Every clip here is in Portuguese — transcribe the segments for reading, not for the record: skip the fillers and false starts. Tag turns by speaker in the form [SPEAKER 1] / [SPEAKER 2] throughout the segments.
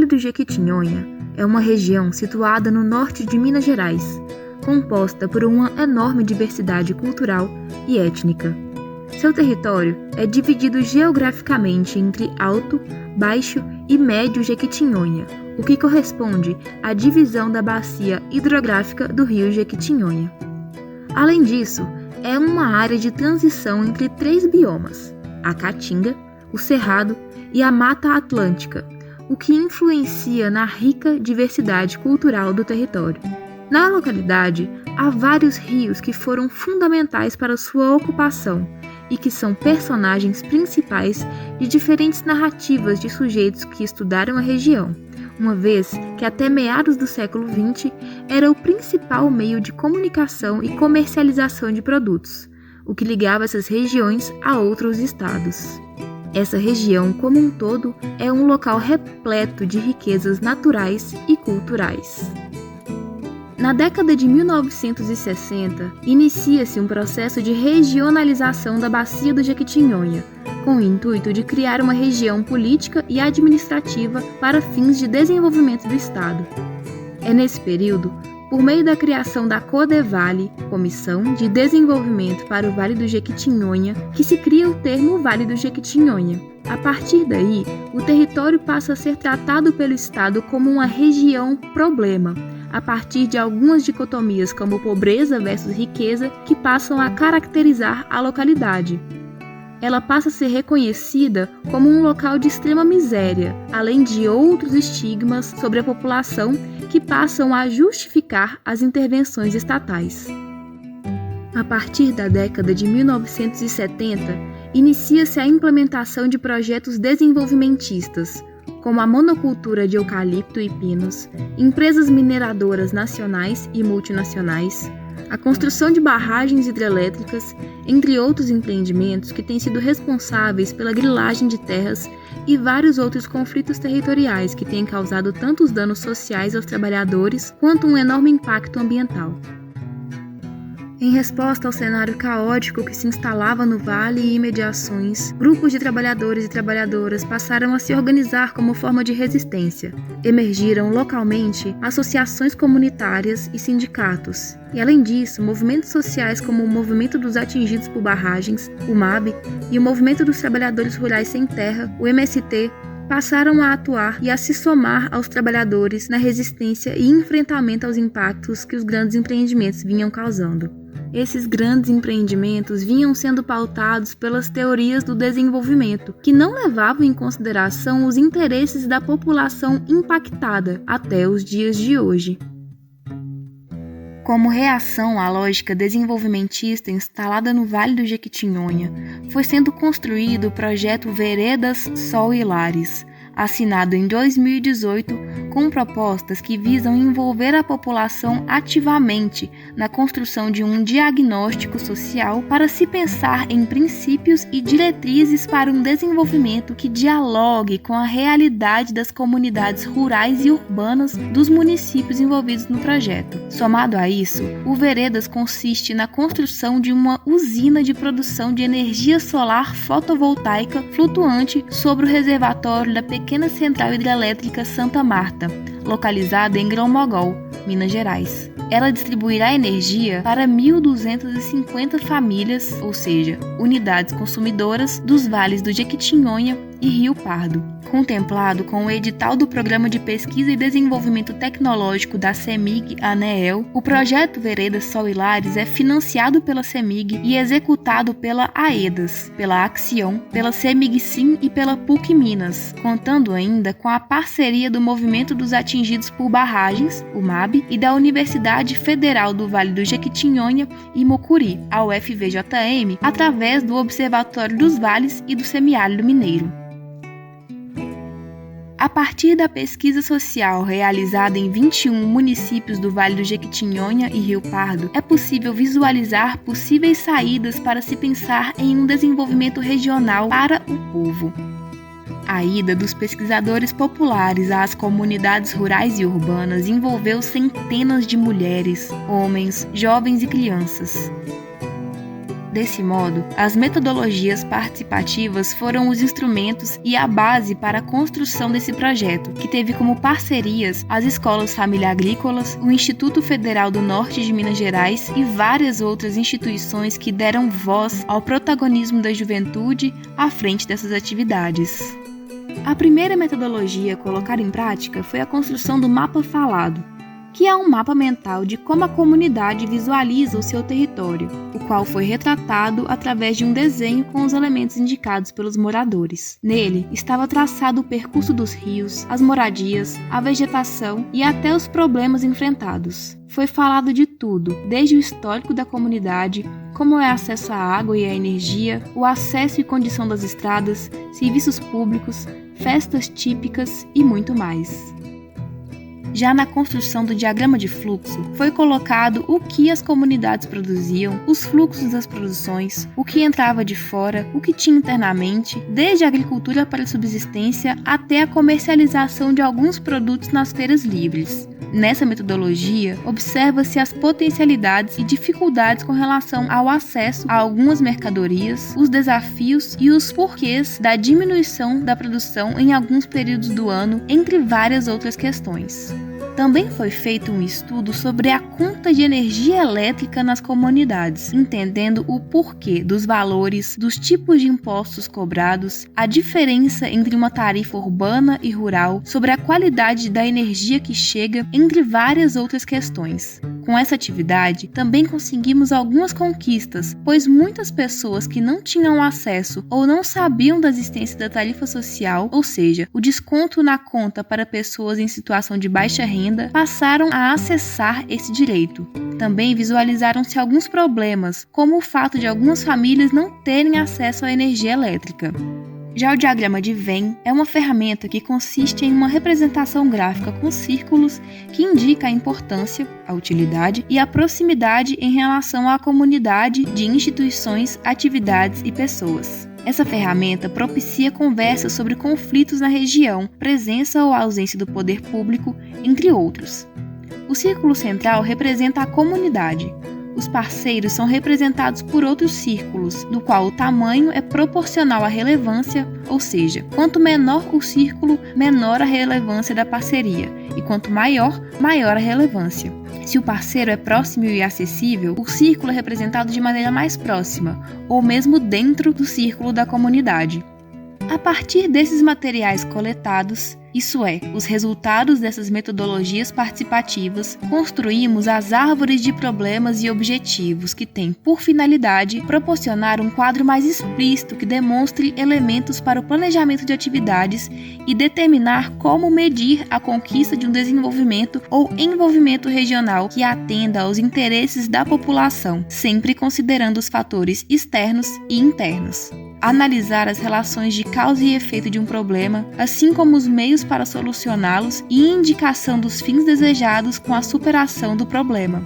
[SPEAKER 1] do Jequitinhonha é uma região situada no norte de Minas Gerais, composta por uma enorme diversidade cultural e étnica. Seu território é dividido geograficamente entre Alto, Baixo e Médio Jequitinhonha, o que corresponde à divisão da bacia hidrográfica do rio Jequitinhonha. Além disso, é uma área de transição entre 3 biomas, a Caatinga, o Cerrado e a Mata Atlântica, o que influencia na rica diversidade cultural do território. Na localidade, há vários rios que foram fundamentais para sua ocupação e que são personagens principais de diferentes narrativas de sujeitos que estudaram a região, uma vez que até meados do século XX era o principal meio de comunicação e comercialização de produtos, o que ligava essas regiões a outros estados. Essa região, como um todo, é um local repleto de riquezas naturais e culturais. Na década de 1960, inicia-se um processo de regionalização da bacia do Jequitinhonha, com o intuito de criar uma região política e administrativa para fins de desenvolvimento do Estado. É nesse período, por meio da criação da Codevale, Comissão de Desenvolvimento para o Vale do Jequitinhonha, que se cria o termo Vale do Jequitinhonha. A partir daí, o território passa a ser tratado pelo Estado como uma região problema, a partir de algumas dicotomias como pobreza versus riqueza que passam a caracterizar a localidade. Ela passa a ser reconhecida como um local de extrema miséria, além de outros estigmas sobre a população que passam a justificar as intervenções estatais. A partir da década de 1970, inicia-se a implementação de projetos desenvolvimentistas, como a monocultura de eucalipto e pinos, empresas mineradoras nacionais e multinacionais, a construção de barragens hidrelétricas, entre outros empreendimentos que têm sido responsáveis pela grilagem de terras e vários outros conflitos territoriais que têm causado tantos danos sociais aos trabalhadores quanto um enorme impacto ambiental. Em resposta ao cenário caótico que se instalava no vale e imediações, grupos de trabalhadores e trabalhadoras passaram a se organizar como forma de resistência. Emergiram localmente associações comunitárias e sindicatos. E além disso, movimentos sociais como o Movimento dos Atingidos por Barragens, o MAB, e o Movimento dos Trabalhadores Rurais Sem Terra, o MST, passaram a atuar e a se somar aos trabalhadores na resistência e enfrentamento aos impactos que os grandes empreendimentos vinham causando. Esses grandes empreendimentos vinham sendo pautados pelas teorias do desenvolvimento, que não levavam em consideração os interesses da população impactada até os dias de hoje. Como reação à lógica desenvolvimentista instalada no Vale do Jequitinhonha, foi sendo construído o projeto Veredas, Sol e Lares, assinado em 2018, com propostas que visam envolver a população ativamente na construção de um diagnóstico social para se pensar em princípios e diretrizes para um desenvolvimento que dialogue com a realidade das comunidades rurais e urbanas dos municípios envolvidos no projeto. Somado a isso, o Veredas consiste na construção de uma usina de produção de energia solar fotovoltaica flutuante sobre o reservatório da pequena central hidrelétrica Santa Marta, localizada em Grão-Mogol, Minas Gerais. Ela distribuirá energia para 1.250 famílias, ou seja, unidades consumidoras dos vales do Jequitinhonha e Rio Pardo. Contemplado com o edital do Programa de Pesquisa e Desenvolvimento Tecnológico da CEMIG-ANEEL, o projeto Veredas Sol e Lares é financiado pela CEMIG e executado pela AEDAS, pela Axion, pela CEMIG-SIM e pela PUC Minas, contando ainda com a parceria do Movimento dos Atingidos por Barragens, o MAB, e da Universidade Federal do Vale do Jequitinhonha e Mucuri, a UFVJM, através do Observatório dos Vales e do Semiárido Mineiro. A partir da pesquisa social realizada em 21 municípios do Vale do Jequitinhonha e Rio Pardo, é possível visualizar possíveis saídas para se pensar em um desenvolvimento regional para o povo. A ida dos pesquisadores populares às comunidades rurais e urbanas envolveu centenas de mulheres, homens, jovens e crianças. Desse modo, as metodologias participativas foram os instrumentos e a base para a construção desse projeto, que teve como parcerias as escolas Família Agrícolas, o Instituto Federal do Norte de Minas Gerais e várias outras instituições que deram voz ao protagonismo da juventude à frente dessas atividades. A primeira metodologia colocada em prática foi a construção do mapa falado, que é um mapa mental de como a comunidade visualiza o seu território, o qual foi retratado através de um desenho com os elementos indicados pelos moradores. Nele, estava traçado o percurso dos rios, as moradias, a vegetação e até os problemas enfrentados. Foi falado de tudo, desde o histórico da comunidade, como é acesso à água e à energia, o acesso e condição das estradas, serviços públicos, festas típicas e muito mais. Já na construção do diagrama de fluxo, foi colocado o que as comunidades produziam, os fluxos das produções, o que entrava de fora, o que tinha internamente, desde a agricultura para a subsistência até a comercialização de alguns produtos nas feiras livres. Nessa metodologia, observa-se as potencialidades e dificuldades com relação ao acesso a algumas mercadorias, os desafios e os porquês da diminuição da produção em alguns períodos do ano, entre várias outras questões. Também foi feito um estudo sobre a conta de energia elétrica nas comunidades, entendendo o porquê dos valores, dos tipos de impostos cobrados, a diferença entre uma tarifa urbana e rural, sobre a qualidade da energia que chega, entre várias outras questões. Com essa atividade, também conseguimos algumas conquistas, pois muitas pessoas que não tinham acesso ou não sabiam da existência da tarifa social, ou seja, o desconto na conta para pessoas em situação de baixa renda, passaram a acessar esse direito. Também visualizaram-se alguns problemas, como o fato de algumas famílias não terem acesso à energia elétrica. Já o diagrama de Venn é uma ferramenta que consiste em uma representação gráfica com círculos que indica a importância, a utilidade e a proximidade em relação à comunidade de instituições, atividades e pessoas. Essa ferramenta propicia conversas sobre conflitos na região, presença ou ausência do poder público, entre outros. O círculo central representa a comunidade. Os parceiros são representados por outros círculos, do qual o tamanho é proporcional à relevância, ou seja, quanto menor o círculo, menor a relevância da parceria, e quanto maior, maior a relevância. Se o parceiro é próximo e acessível, o círculo é representado de maneira mais próxima, ou mesmo dentro do círculo da comunidade. A partir desses materiais coletados, isso é, os resultados dessas metodologias participativas, construímos as árvores de problemas e objetivos que têm por finalidade proporcionar um quadro mais explícito que demonstre elementos para o planejamento de atividades e determinar como medir a conquista de um desenvolvimento ou envolvimento regional que atenda aos interesses da população, sempre considerando os fatores externos e internos. Analisar as relações de causa e efeito de um problema, assim como os meios para solucioná-los e indicação dos fins desejados com a superação do problema.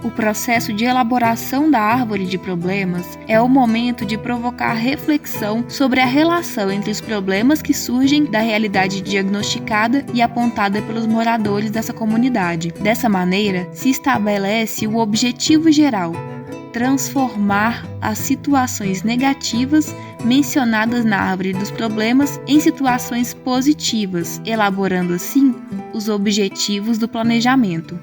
[SPEAKER 1] O processo de elaboração da árvore de problemas é o momento de provocar reflexão sobre a relação entre os problemas que surgem da realidade diagnosticada e apontada pelos moradores dessa comunidade. Dessa maneira, se estabelece o objetivo geral: transformar as situações negativas mencionadas na árvore dos problemas em situações positivas, elaborando assim os objetivos do planejamento.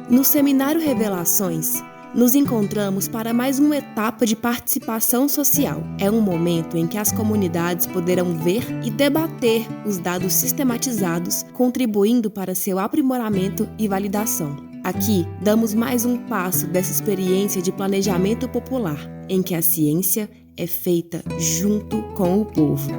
[SPEAKER 2] No Seminário Revelações, nos encontramos para mais uma etapa de participação social. É um momento em que as comunidades poderão ver e debater os dados sistematizados, contribuindo para seu aprimoramento e validação. Aqui, damos mais um passo dessa experiência de planejamento popular, em que a ciência é feita junto com o povo.